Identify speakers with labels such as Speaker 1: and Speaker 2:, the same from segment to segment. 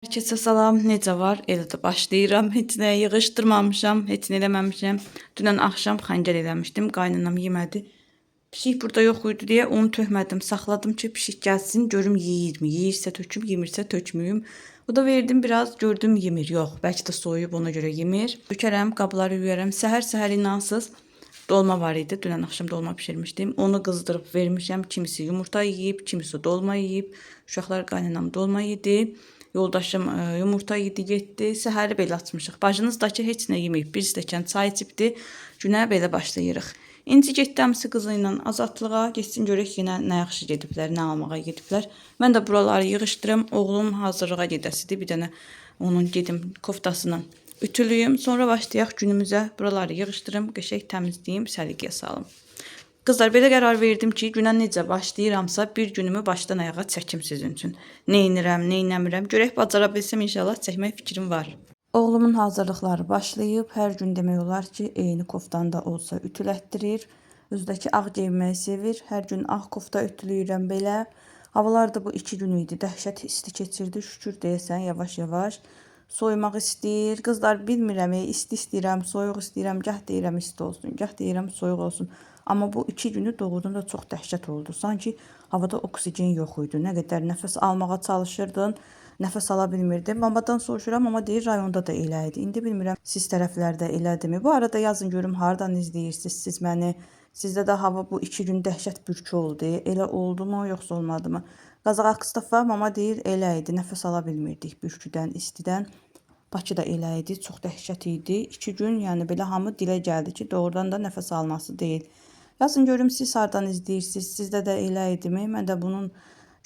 Speaker 1: Herkese salam, necə var? Elə də başlayıram. Heç nə yığışdırmamışam, heç nə eləməmişəm. Dünən axşam xəncər eləmişdim, qaynanam yemədi. Pişik burada yox idi deyə onu tökmədim, saxladım ki, pişik gəlsin, görüm yeyirmi? Yeyirsə töküm, yemirsə tökməyim. Bu da verdim biraz, gördüm yemir. Yox, bəlkə də soyub, ona görə yemir. Tökərəm, qabları yuyarəm. Səhər inansız dolma var idi. Dünən axşam dolma bişirmişdim. Onu qızdırıb vermişəm. Kimisi yumurta yeyib, kimisi dolma yeyib. Uşaqlar qaynanam dolma yedi. Yoldaşım yumurta yedi, getdi. Səhəri belə açmışıq. Bacınız da ki, heç nə yeməyib. Bir stəkan çay içibdi. Günə belə başlayırıq. İnci getdi əmisi qızı ilə azadlığa. Getsin görək yenə nə yaxşı gediblər, nə almağa gediblər. Mən də buraları yığışdırım. Oğlum hazırlığa gedəsidir. Bir dənə onun gedim koftasını ütülüyüm. Sonra başlayaq günümüzə. Buraları yığışdırım, qəşəng təmizləyim, səliqəyə salım. Qızlar, belə qərar verdim ki, günə necə başlayıramsa, bir günümü başdan ayağa çəkim sizin üçün. Neynirəm, neynəmirəm, görək bacara bilsəm inşallah çəkmək fikrim var. Oğlumun hazırlıqları başlayıb, hər gün demək olar ki, eyni koftan da olsa ütülətdirir. Özdəki ağ geyinməyi sevir, hər gün ağ kofta ütülüyürəm belə. Havalar da bu 2 gün idi, dəhşət isti keçirdi, şükür deyəsən, yavaş-yavaş. Soymaq istəyir. Qızlar, bilmirəm, isti istəyirəm, soyuq istəyirəm, gah deyirəm isti olsun, gah deyirəm soyuq olsun. Amma bu 2 günü doğrudan da çox dəhşət oldu. Sanki havada oksigen yox idi. Nə qədər nəfəs almağa çalışırdın, nəfəs ala bilmirdin. Mamadan soruşuram, amma deyir rayonda da elə idi. İndi bilmirəm siz tərəflərdə elədimi? Bu arada yazın görüm hardan izləyirsiniz siz məni. Sizdə də hava bu 2 gün dəhşət bürkü oldu. Elə oldu mu, yoxsa olmadı mı? Qazaxıstanda mama deyir elə idi. Nəfəs ala bilmirdik bürküdən, istidən. Bakıda elə idi, çox dəhşət idi. 2 gün, yəni belə hamı dilə gəldi ki, doğrudan da nəfəs alması deyil. Yazın görüm siz hardan izləyirsiniz. Sizdə də elə idimi? Mən də bunun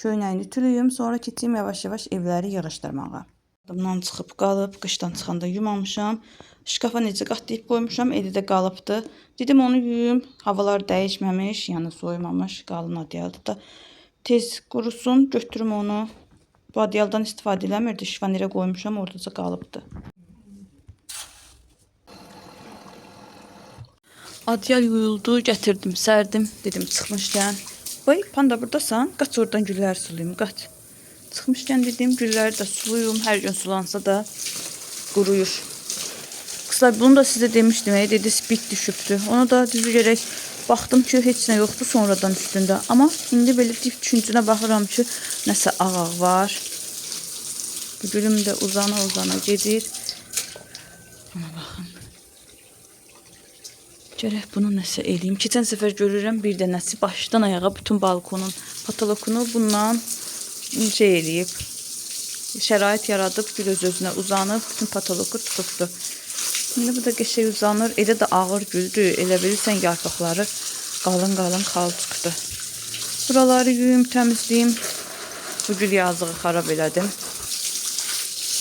Speaker 1: köynəyini ütülüyüm. Sonra keçeyim yavaş-yavaş evləri yığışdırmağa. Adımdan çıxıb qalıb, qışdan çıxanda yumamışam. Şkafa necə qatlayıb qoymuşam, eli də qalıbdı. Dedim onu yuyum. Havalar dəyişməmiş, yəni soymamış, qalın adyaldır da. Tez qurusun, götürüm onu. Bu adyaldan istifadə eləmirdi. Şifanirə qoymuşam, oradaca qalıbdı. Adyal yuyuldu, gətirdim, sərdim. Dedim çıxmışkən. Vay, panda buradasan. Qaç oradan güllər sulayım, qaç. Çıxmışkən dedim gülləri də suluyum. Hər gün sulansa da quruyur. Qızlar, bunu da sizə demişdim. Dedi spik düşübdü. Ona da düzü gerək baxdım ki, heç nə yoxdur sonradan üstündə. Amma indi belə dip düşüncünə baxıram ki, nəsə ağ var. Bu gülüm də uzana gedir. Ona baxın. Gərək bunu nəsə eləyim. Keçən səfər görürəm bir dənəsi başdan ayağa bütün balkonun patolokunu bundan şey eləyib. Şərait yaradıb, gül öz-özünə uzanıb, bütün patoloku tutubdu. İndi bu da qəşəng uzanır. Elə də ağır güldür. Elə bilirsən yarpaqları qalın xal çıxdı. Buraları yuyum, təmizləyim. Bu gül yazığı xarab elədim.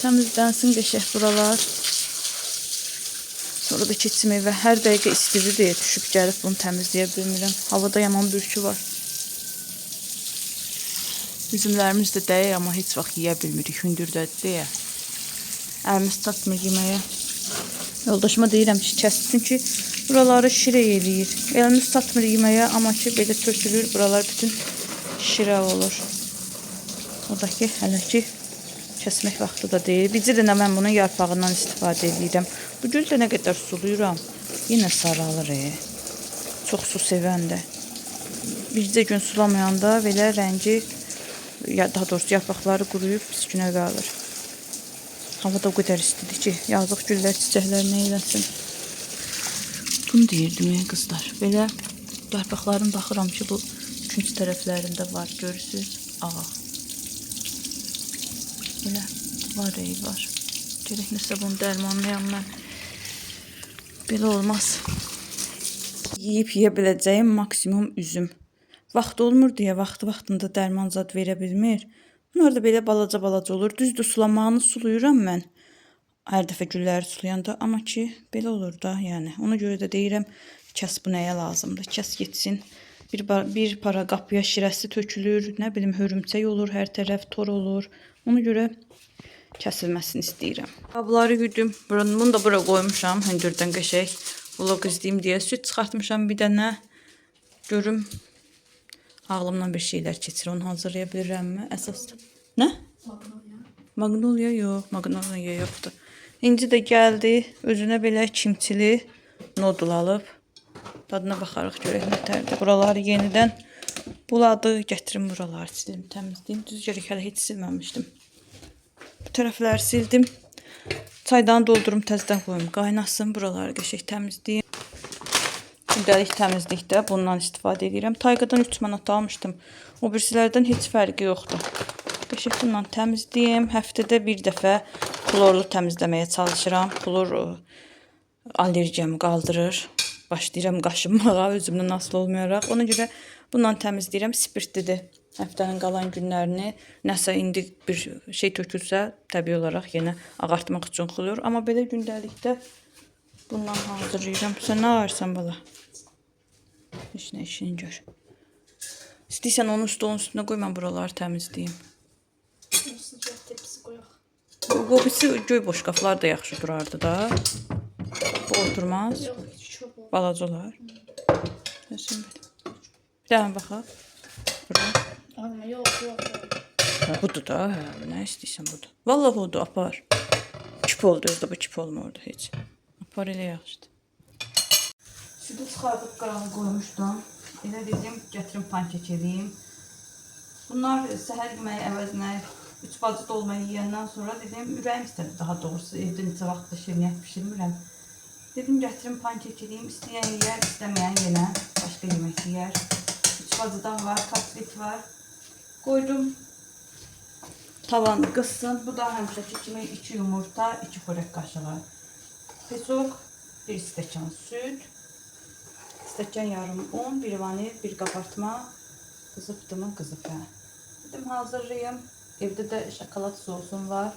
Speaker 1: Təmizlənsin qəşəng buralar. Sonra da keçim evə. Hər dəqiqə istidir deyə düşüb gəlib bunu təmizləyə bilmirəm. Havada yaman bürkü var. Üzümlərimiz də dəyək, amma heç vaxt yeyə bilmirik. Hündürdədir deyə. Əlimiz çatmır yeməyə. Yoldaşıma deyirəm ki, kəssin ki, buraları şirə eləyir. Əlimiz çatmır yeməyə, amma ki, belə tökülür. Buralar bütün şirə olur. O da ki, hələ ki, kəsmək vaxtı da deyil. Bizə də mən bunun yarpağından istifadə edirəm. Bu gül də nə qədər suluyuram. Yenə saralır. Çox su sevəndə. Bircə gün sulamayanda belə rəngi, daha doğrusu yarpaqları quruyub pis günə qalır. Hava da o qədər istidir ki, yazıq güllər, çiçəklər nə eləsin. Bunu deyirdim qızlar. Belə yarpaqların baxıram ki, bu künc tərəflərində var. Görürsünüz, ağa. Belə var, var. Gerək nəsə bunu dərmanlayam mən. Belə olmaz. Yeyib yeyə biləcəyim maksimum üzüm. Vaxt olmur deyə vaxtında dərman zad verə bilmir. Bunlar da belə balaca olur. Düzdür, sulamağını suluyuram mən. Hər dəfə gülləri sulayanda. Amma ki, belə olur da, yəni. Ona görə də deyirəm, kəs bu nəyə lazımdır. Kəs getsin. Bir para qapıya şirəsi tökülür. Nə bilim, hörümçək olur, hər tərəf tor olur. Ona görə kəsilməsini istəyirəm. Qabları güdüm. Bunu da bura qoymuşam. Hündürdən qəşək vlog izləyim deyə süt çıxartmışam bir dənə. Görüm ağlımdan bir şeylər keçir. Onu hazırlaya bilirəmmi? Əsas. Nə? Magnolia yox, magnolia yoxdur. İnci də gəldi, özünə belə kimçili nodul alıb. Dadına baxarıq görək nətərdir. Buraları yenidən buladı, gətirim buraları silim, təmizləyim. Düz görək hələ heç silməmişdim. Bu tərəfləri sildim. Çaydanı doldurum, təzədən qoyum, qaynasın, buraları qəşəng təmizləyim. Gündəlik təmizlikdə bundan istifadə edirəm. Tayqadan 3 manat almışdım. O birisilərdən heç fərqi yoxdur. Qəşəng bundan təmizləyim. Həftədə bir dəfə klorlu təmizləməyə çalışıram. Klor allergiyamı qaldırır. Başlayıram qaşınmağa, özümdən asılı olmayaraq. Ona görə bundan təmizləyirəm. Spirtlidir. Həftənin qalan günlərini nəsə indi bir şey tökülsə, təbii olaraq yenə ağartmaq üçün xulur. Amma belə gündəlikdə bundan hazırlayıram. Sən nə ararsan bala? Heç nə işini gör. İstəyirsən onu stolun üstünə qoy, mən buraları təmizləyim. Bu birisi göy boşqaflar da yaxşı durardı da. Bu oturmaz. Balaca olar. Bir dənə baxaq.
Speaker 2: Amma yox.
Speaker 1: Budur da, nə istəyirsən budur. Vallahi odur, apar. Küp oldu, özdə bu küp olmurdu heç. Apar elə yaxşıdır. Sütü çıxardıb qarağa qoymuşdum. Elə dedim, gətirim pankek edeyim. Bunlar səhər yeməyi əvəzinə 3 bacı dolmayı yeyəndən sonra dedim, ürəyim istədi daha doğrusu. Evdə neçə vaxtda şirniyyat pişirmirəm. Dedim, gətirim pankek edeyim. İstəyən yeyər, istəməyən yenə başqa yemək yeyər. 3 bacıdan var, katlet var. Qoydum. Tavanı qızsın. Bu da həmişəki kimi 2 yumurta, 2 xörək qaşığı. Pesok, 1 stəkan süt, stəkan yarım un, 1 vanil, 1 qabartma. Qızıbdı mı? Qızıb hə. Dedim, hazırlayayım. Evdə də şokolad sosum var.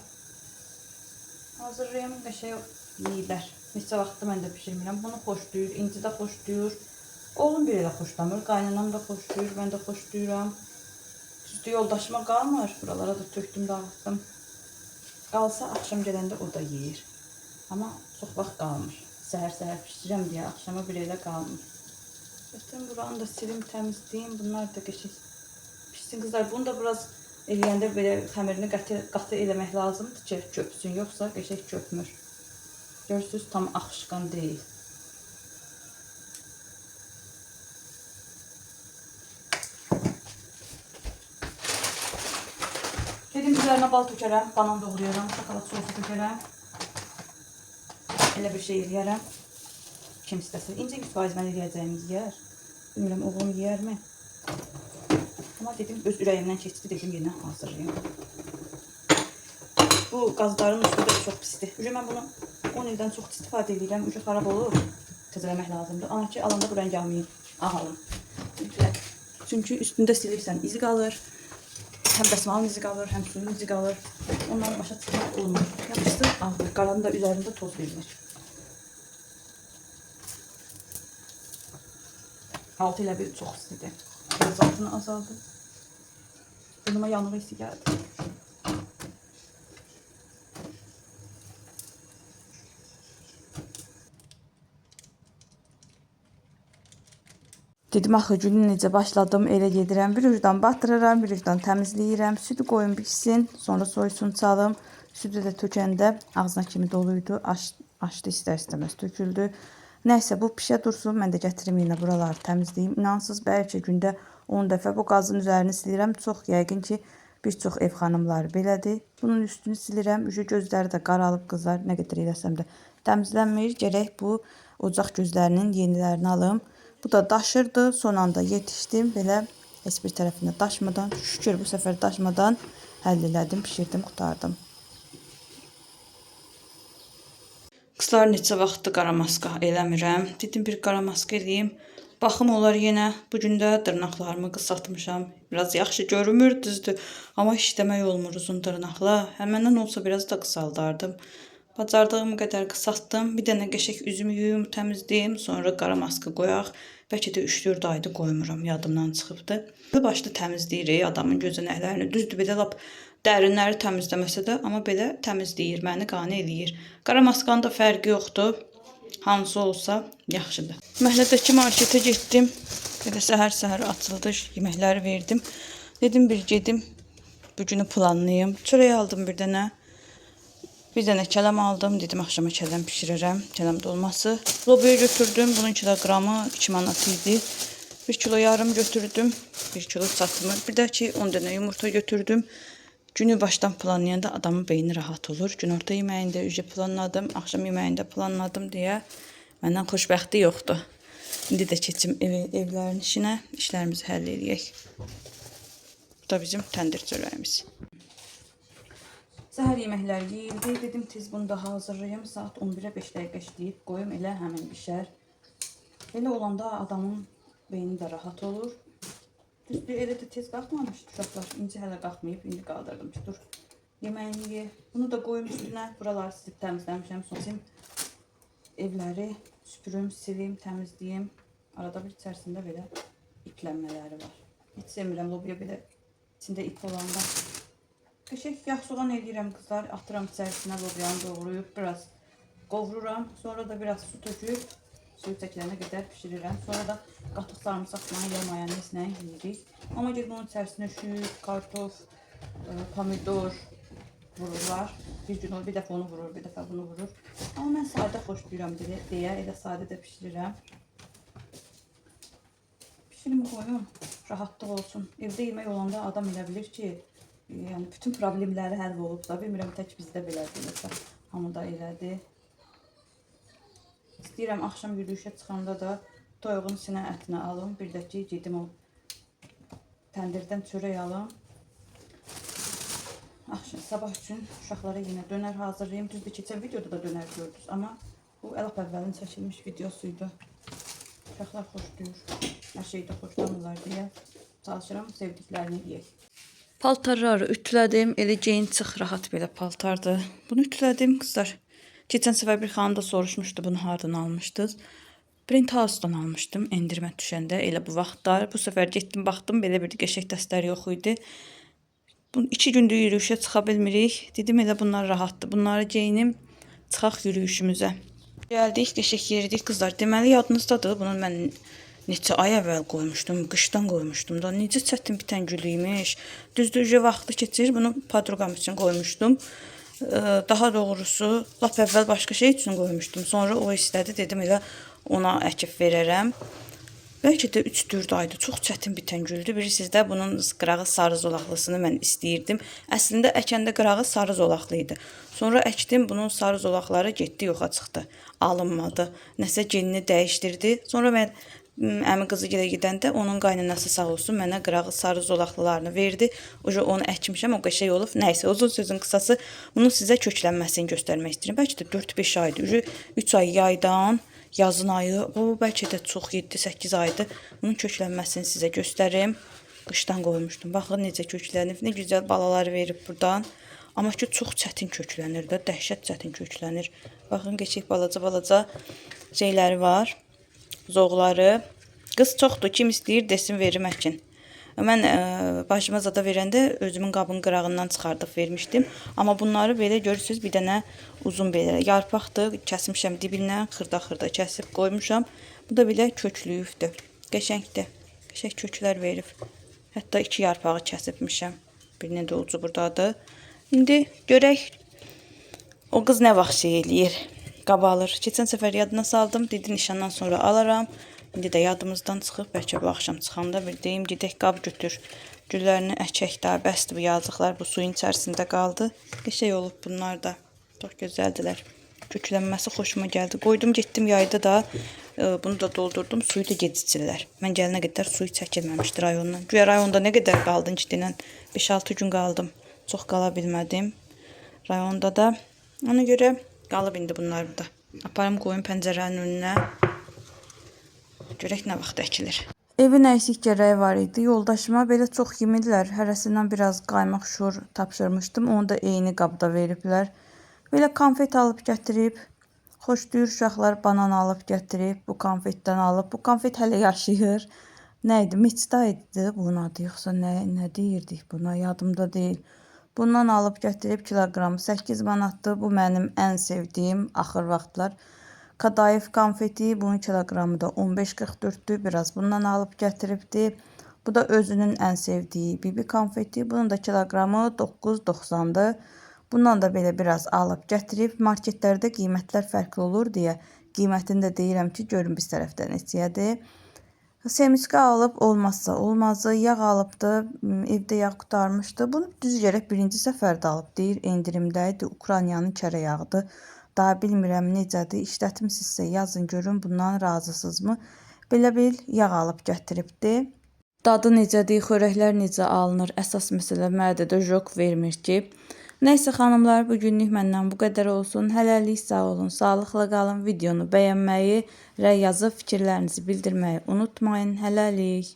Speaker 1: Hazırlayayım, qəşəng yeyirlər. Neçə vaxtda mən də pişirmirəm. Bunu xoşlayır, İnci də xoşlayır. Oğlum biri də xoşlamır, qaynanam da xoşlayır, mən də xoşlayıram. Düzdür, yoldaşıma qalmır. Buralara da tökdüm, dağıtdım. Qalsa, axşam gələndə o da yeyir. Amma çox vaxt qalmır. Səhər-səhər pişirəm deyə, axşama bir elə qalmır. Zaten buranı da silim, təmizləyim. Bunlar da qəşəng pişsin qızlar. Bunu da biraz eləyəndə belə xəmirini qatı eləmək lazımdır ki, köpsün. Yoxsa qəşəng köpmür. Görürsünüz, tam axışqan deyil. Dedim, üzərinə bal tökərəm, banan doğrayarım, şokolad sosu tökərəm. Elə bir şey eləyərəm. Kim istəsə. İncə 100% mən eləyəcəyimiz yeyər. Bilmirəm, oğlum yeyərmi? Amma dedim, öz ürəyimdən keçdi, dedim, yenə hazırlayayım. Bu qazların üstü də çox pisdir. Ücə mən bunu 10 ildən çox istifadə edirəm. Ücə xarab olur. Təzələmək lazımdır. Ana ki, alanda bu rəng almayın. Ağalım. Çünki üstündə silirsən, izi qalır. Həm dəsmalın izi qalır, həm suyun izi qalır. Ondan başa çıxmaq olmur. Yaxşısı ağır. Qalanın da üzərində toz verilir. Altı ilə bir çox istidir. Biraz altını azaldı. Burnuma yanığı hissi gəldi. Dedim, axı günü necə başladım, elə gedirəm. Bir ucdan batırıram, bir ucdan təmizləyirəm. Sütü qoyun pişsin, sonra soysun çalım. Sütü də tökəndə ağzına kimi doluydu. Açdı istər-istəməz töküldü. Nəysə, bu pişə dursun, mən də gətirim yenə buraları təmizləyim. İnansız, bəlkə gündə 10 dəfə bu qazın üzərini silirəm. Çox yəqin ki, bir çox ev xanımları belədir. Bunun üstünü silirəm. Üzü gözləri də qaralıb qızlar, nə qədər eləsəm də təmizlənmir. Gərək bu ocaq gözlərinin yenilərini alım. Bu da daşırdı. Son anda yetişdim. Belə heç bir tərəfində daşmadan, şükür bu səfər daşmadan həll elədim, pişirdim, qutardım. Qızlar neçə vaxtdır qara maska eləmirəm. Dedim, bir qara maska eləyim. Baxım olar yenə. Bugün də dırnaqlarımı qısaltmışam. Biraz yaxşı görünmür, düzdür. Amma işləmək olmur uzun dırnaqla. Həməndən olsa biraz da qısaldardım. Bacardığım qədər qısaltdım. Bir dənə qəşəng üzümü yuyum, təmizləyim. Sonra qara maska qoyaq. Bəlkə də 3-4 aydır qoymuram, yadımdan çıxıbdı. Başda təmizləyirik adamın gözənəklərini. Düzdür, belə lap dərinləri təmizləməsə də, amma belə təmizləyir, məni qane eləyir. Qara maskanın da fərqi yoxdur. Hansı olsa yaxşıdır. Məhlədəki marketə getdim. Belə səhər-səhər açıldı, yeməkləri verdim. Dedim, bir gedim, bu günü planlayım. Çörək aldım bir dənə. Bir dənə kələm aldım. Dedim axşama kələm bişirərəm. Kələm dolması. Lobya götürdüm. Bunun kilogramı 2 manat idi. 1 kilo yarım götürdüm. 1 kilo çatmır. Bir də ki 10 dənə yumurta götürdüm. Günü baştan planlayanda adamın beyni rahat olur. Günorta yeməyində ücə planladım. Axşam yeməyində planladım deyə məndən xoşbəxti yoxdur. İndi də keçim evlərin işinə. İşlərimizi həll edək. Bu da bizim təndir çörəyimiz. Səhər yeməkləri yeyildi. Dedim tez bunu da hazırlayım. Saat 11-ə 5 dəqiqə işləyib qoyum, elə həmin bişər. Elə olanda adamın beyni də rahat olur. Düzdür, elə də tez qalxmamışdı uşaqlar. İnci hələ qalxmayıb, indi qaldırdım ki, dur yeməyini ye. Bunu da qoyum üstünə. Buraları silib təmizləmişəm. Sonra evləri süpürüm, silim, təmizləyim. Arada bir içərisində belə iplənmələri var. Heç sevmirəm lobya belə içində ip olanda. Qəşəng yağ soğan eləyirəm qızlar. Atıram içərisinə lobyanı doğrayıb, biraz qovururam. Sonra da biraz su töküb, suyu çəkilənə qədər pişirirəm. Sonra da qatıq sarımsaqla ya mayonezlə yeyirik. Amma gel bunun içərisinə şüy, kartof, pomidor vururlar. Bir gün bir dəfə onu vurur, bir dəfə bunu vurur. Amma mən sadə xoşlayıram deyə elə sadə də pişirirəm. Pişirim qoyum, rahatlıq olsun. Evdə yemək olanda adam elə bilir ki, yəni bütün problemləri həll olub da. Bilmirəm, tək bizdə belədir. Hamıda elədir. İstəyirəm axşam yürüyüşə çıxanda da toyuğun sinə ətini alım. Bir də ki, gedim o təndirdən çörək alım. Axşam sabah üçün uşaqlara yenə dönər hazırlayım. Düzdür, keçən videoda da dönər gördünüz. Amma bu əlaq əvvəlin çəkilmiş videosuydu. Uşaqlar xoşlayır. Hər şeydə xoşlanırlar deyə çalışıram sevdiklərini yeyək. Paltarları ütülədim. Elə geyin çıx, rahat belə paltardır. Bunu ütülədim qızlar. Keçən səfər bir xanım da soruşmuşdu, bunu hardan almışdınız? Brent House-dan almışdım endirmə düşəndə. Elə bu vaxtlar. Bu səfər getdim, baxdım, belə bir qəşəng dəstlər yox idi. 2 gündür yürüyüşə çıxa bilmirik. Dedim elə bunlar rahatdır. Bunları geyinim, çıxaq yürüyüşümüzə. Gəldik, qəşəng yeridik qızlar. Deməli yadınızdadır. Bunu mən neçə ay əvvəl qoymuşdum, qışdan qoymuşdum da. Necə çətin bitən gülüymüş. Düzdür, vaxtı keçir. Bunu podruqam üçün qoymuşdum. Daha doğrusu, lap əvvəl başqa şey üçün qoymuşdum. Sonra o istədi, dedim elə ona əkib verərəm. Bəlkə də 3-4 aydır. Çox çətin bitən güldür. Bilirsiniz də bunun qırağı sarı zolaqlısını mən istəyirdim. Əslində əkəndə qırağı sarı zolaqlı idi. Sonra əkdim, bunun sarı zolaqları getdi, yoxa çıxdı. Alınmadı. Nəsə genini dəyişdirdi. Sonra mən əmi qızı gilə gedəndə onun qaynanası sağ olsun mənə qırağı sarı zolaqlılarını verdi. Onu əkmişəm, o qəşəng olub. Nəysə, uzun sözün qısası bunun sizə köklənməsini göstərmək istəyirəm. Bəlkə də 4-5 aydır. 3 ay yaydan yazın ayı, bu bəlkə də çox 7-8 aydır. Bunun köklənməsini sizə göstərim. Qışdan qoymuşdum. Baxın necə köklənib, nə gözəl balalar verib buradan. Amma ki çox çətin köklənir də, dəhşət çətin köklənir. Baxın qəşəng balaca şeyləri var. Zoğları. Qız çoxdur, kim istəyir desin verim əkin. Mən başıma zada verəndə özümün qabın qırağından çıxardıb vermişdim. Amma bunları belə görürsünüz, bir dənə uzun belə yarpaqdır. Kəsmişəm dibindən, xırda kəsib qoymuşam. Bu da belə köklüyübdür. Qəşəngdir. Qəşəng köklər verib. Hətta 2 yarpağı kəsibmişəm. Birinin də ucu buradadır. İndi görək o qız nə vaxt şey eləyir. Qaba alır. Keçən səfər yadına saldım. Dedi nişandan sonra alaram. İndi də yadımızdan çıxıb. Bəlkə bu axşam çıxanda bir deyim, gedək qab götür. Güllərini əkək daha bəsdir bu yazıqlar. Bu suyun içərisində qaldı. Qəşəng olub bunlar da. Çox gözəldilər. Köklənməsi xoşuma gəldi. Qoydum, getdim yayda da. Bunu da doldurdum. Suyu da gecikdirlər. Mən gəlinə qədər suyu çəkilməmişdi rayondan. Güya rayonda nə qədər qaldım ki, denən 5-6 gün qaldım. Çox qala bilmədim. Rayonda da. Ona görə qalıb indi bunlar burada. Aparım qoyun pəncərənin önünə. Görək nə vaxt əkilir. Evin əksik gərəyi var idi. Yoldaşıma belə çox yemirlər. Hərəsindən biraz qaymaq şur tapşırmışdım. Onu da eyni qabda veriblər. Belə konfet alıb gətirib. Xoşlayır uşaqlar, banan alıb gətirib. Bu konfetdən alıb. Bu konfet hələ yaşayır. Nə idi? Meçda idi bunun adı, yoxsa nə deyirdik buna? Yadımda deyil. Bundan alıb gətirib kiloqramı 8 manatdır. Bu mənim ən sevdiyim axır vaxtlar. Kadayıf konfeti, bunun kiloqramı da 15-44'dür. Biraz bundan alıb gətiribdi. Bu da özünün ən sevdiyi bibi konfeti. Bunun da kiloqramı 9.90-dır. Bundan da belə biraz alıb gətirib. Marketlərdə qiymətlər fərqli olur deyə qiymətini də deyirəm ki, görün biz tərəfdən neçəyədir. Semiska alıb, olmazsa olmazı. Yağ alıbdı, evdə yağ qutarmışdı. Bunu düz gərək birinci səfərdə alıb deyir, endirimdə idi. Ukraynanın kərə yağıdır. Daha bilmirəm necədir. İşlətmisinizsə yazın görün, bundan razısınızmı? Belə bir yağ alıb gətiribdi. Dadı necədir, xörəklər necə alınır? Əsas məsələ mədədə jok vermir ki. Nəysə xanımlar, bugünlük məndən bu qədər olsun. Hələlik sağ olun, sağlıqla qalın. Videonu bəyənməyi və yazıb fikirlərinizi bildirməyi unutmayın. Hələlik.